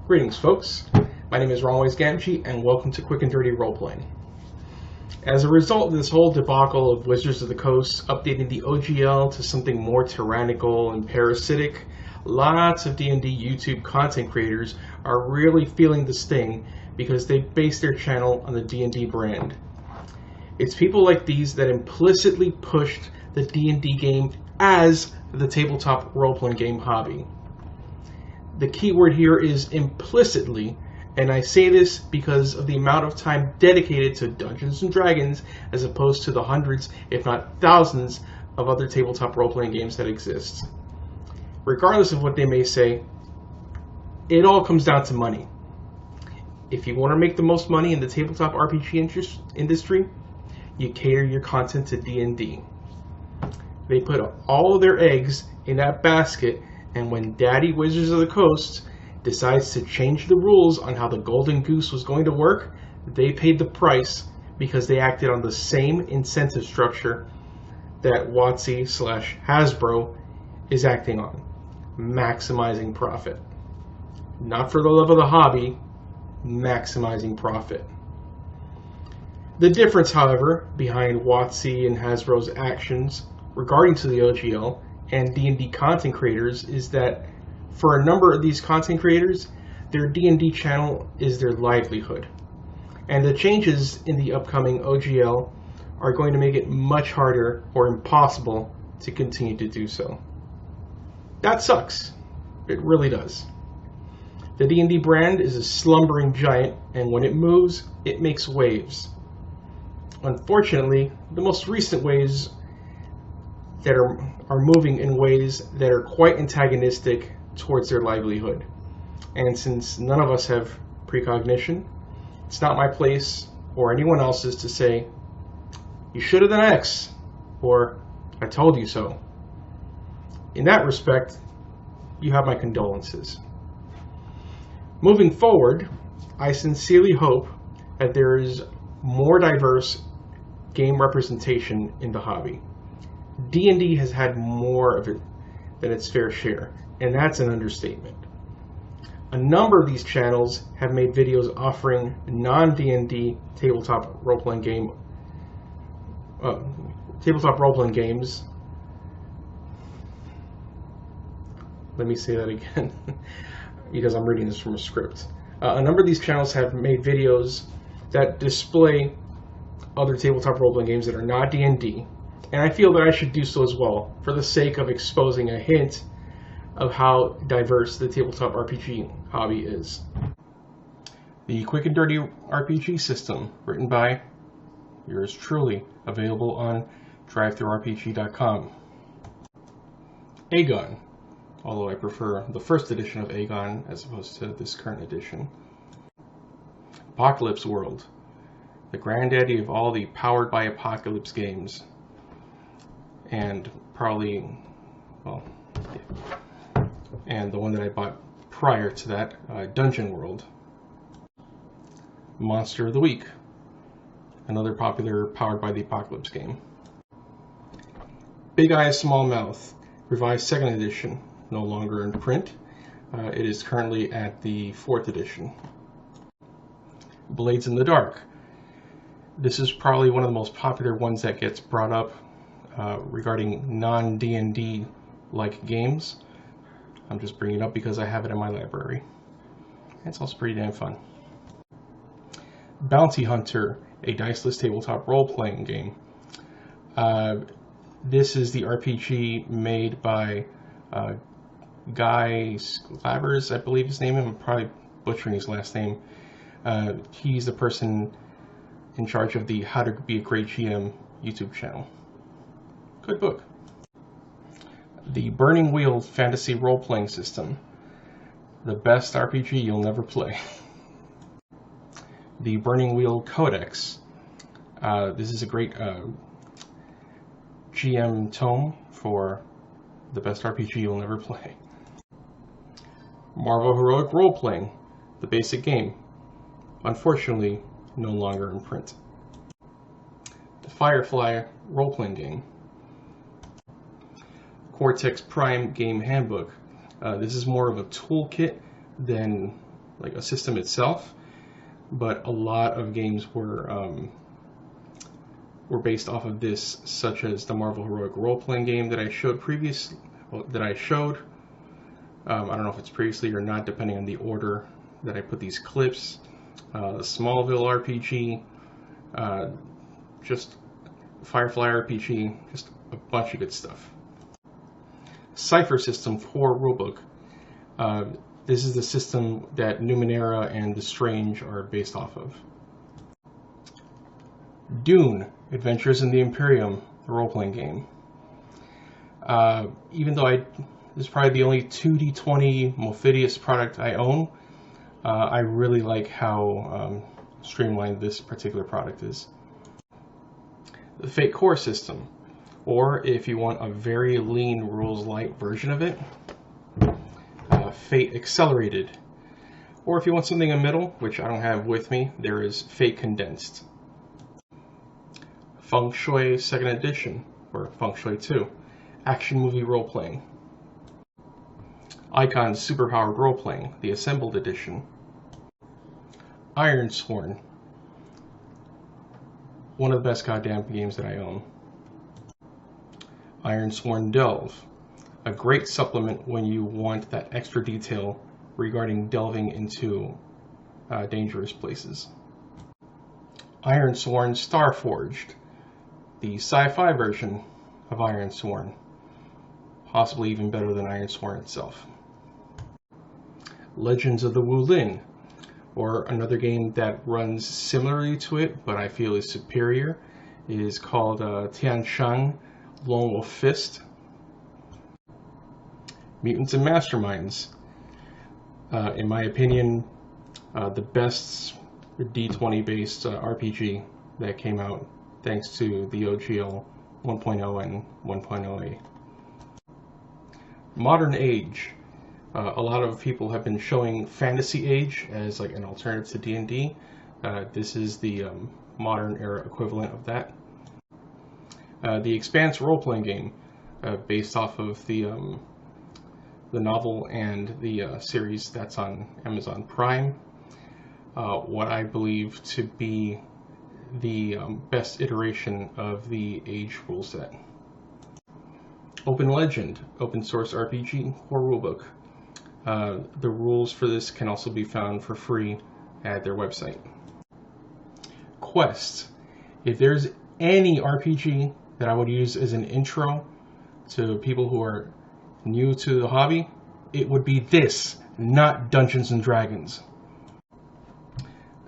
Greetings, folks. My name is Ronways Gamgee, and welcome to Quick and Dirty Roleplaying. As a result of this whole debacle of Wizards of the Coast updating the OGL to something more tyrannical and parasitic, lots of D&D YouTube content creators are really feeling the sting because they base their channel on the D&D brand. It's people like these that implicitly pushed the D&D game as the tabletop role-playing game hobby. The key word here is implicitly, and I say this because of the amount of time dedicated to Dungeons & Dragons as opposed to the hundreds, if not thousands, of other tabletop role-playing games that exist. Regardless of what they may say, it all comes down to money. If you want to make the most money in the tabletop RPG industry, you cater your content to D&D. They put all of their eggs in that basket, and when Daddy Wizards of the Coast decides to change the rules on how the Golden Goose was going to work, they paid the price because they acted on the same incentive structure that WotC/Hasbro is acting on, maximizing profit. Not for the love of the hobby, maximizing profit. The difference, however, behind WotC and Hasbro's actions regarding to the OGL and D&D content creators is that for a number of these content creators, their D&D channel is their livelihood. And the changes in the upcoming OGL are going to make it much harder or impossible to continue to do so. That sucks. It really does. The D&D brand is a slumbering giant, and when it moves, it makes waves. Unfortunately, the most recent waves that are moving in ways that are quite antagonistic towards their livelihood. And since none of us have precognition, it's not my place or anyone else's to say, you should have done X, or I told you so. In that respect, you have my condolences. Moving forward, I sincerely hope that there is more diverse game representation in the hobby. D&D has had more of it than its fair share, and that's an understatement. A number of these channels have made videos offering non-D&D tabletop role-playing games. Let me say that again, because I'm reading this from a script. A number of these channels have made videos that display other tabletop role-playing games that are not D&D, and I feel that I should do so as well, for the sake of exposing a hint of how diverse the tabletop RPG hobby is. The Quick and Dirty RPG system, written by yours truly, available on DriveThruRPG.com. Aegon, although I prefer the first edition of Aegon as opposed to this current edition. Apocalypse World, the granddaddy of all the powered by Apocalypse games. And probably, well, yeah. And the one that I bought prior to that, Dungeon World. Monster of the Week, another popular powered by the Apocalypse game. Big Eyes Small Mouth, revised 2nd edition, no longer in print. It is currently at the 4th edition. Blades in the Dark. This is probably one of the most popular ones that gets brought up regarding non-D&D like games. I'm just bringing it up because I have it in my library. It's also pretty damn fun. Bounty Hunter, a diceless tabletop role-playing game. This is the RPG made by Guy Slavers, I believe his name. I'm probably butchering his last name. He's the person in charge of the How to Be a Great GM YouTube channel. Good book. The Burning Wheel Fantasy Role-Playing System. The best RPG you'll never play. The Burning Wheel Codex. This is a great GM tome for the best RPG you'll never play. Marvel Heroic Role-Playing, the basic game. Unfortunately, no longer in print. The Firefly Role-Playing game. Cortex Prime Game Handbook. This is more of a toolkit than like a system itself, but a lot of games were based off of this, such as the Marvel Heroic Role-Playing game that I showed previously. I don't know if it's previously or not, depending on the order that I put these clips. Smallville RPG, just Firefly RPG, just a bunch of good stuff. Cipher System for Rulebook. This is the system that Numenera and The Strange are based off of. Dune, Adventures in the Imperium, the role-playing game. Even though this is probably the only 2D20 Mophidius product I own, I really like how streamlined this particular product is. The Fate Core system, or if you want a very lean rules-light version of it, Fate Accelerated. Or if you want something in the middle, which I don't have with me, there is Fate Condensed. Feng Shui 2nd Edition, or Feng Shui 2, Action Movie Role-Playing. Icon's Superpowered Role-Playing, the Assembled Edition. Ironsworn, one of the best goddamn games that I own. Ironsworn Delve, a great supplement when you want that extra detail regarding delving into dangerous places. Ironsworn Starforged, the sci-fi version of Ironsworn, possibly even better than Ironsworn itself. Legends of the Wulin, or another game that runs similarly to it, but I feel is superior, is called Tian Shan Lone Wolf Fist. Mutants and Masterminds, in my opinion, the best D20 based RPG that came out thanks to the OGL 1.0 and 1.0A. Modern Age. A lot of people have been showing Fantasy Age as like an alternative to D&D. This is the modern era equivalent of that. The Expanse role-playing game, based off of the novel and the series that's on Amazon Prime. What I believe to be the best iteration of the Age rule set. Open Legend, open source RPG or rulebook. The rules for this can also be found for free at their website. Quest. If there's any RPG that I would use as an intro to people who are new to the hobby, it would be this, not Dungeons and Dragons.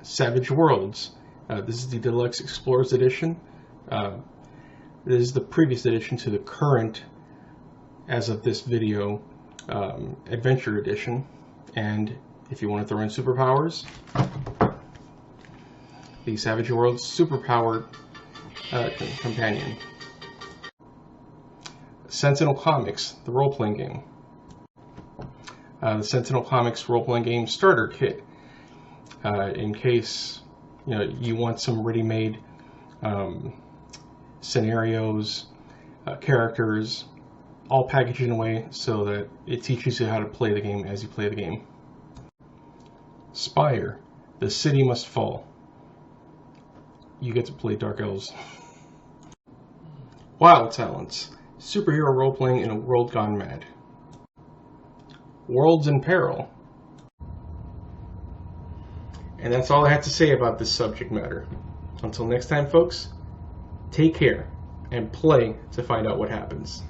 Savage Worlds. This is the Deluxe Explorers Edition. This is the previous edition to the current, as of this video, Adventure Edition. And if you want to throw in superpowers, the Savage Worlds Superpowered Companion. Sentinel Comics, the role-playing game. The Sentinel Comics role-playing game starter kit. In case you want some ready-made scenarios, characters, all packaged in a way so that it teaches you how to play the game as you play the game. Spire, The City Must Fall. You get to play Dark Elves. Wild Talents, superhero role-playing in a world gone mad. Worlds in Peril. And that's all I have to say about this subject matter. Until next time, folks, take care and play to find out what happens.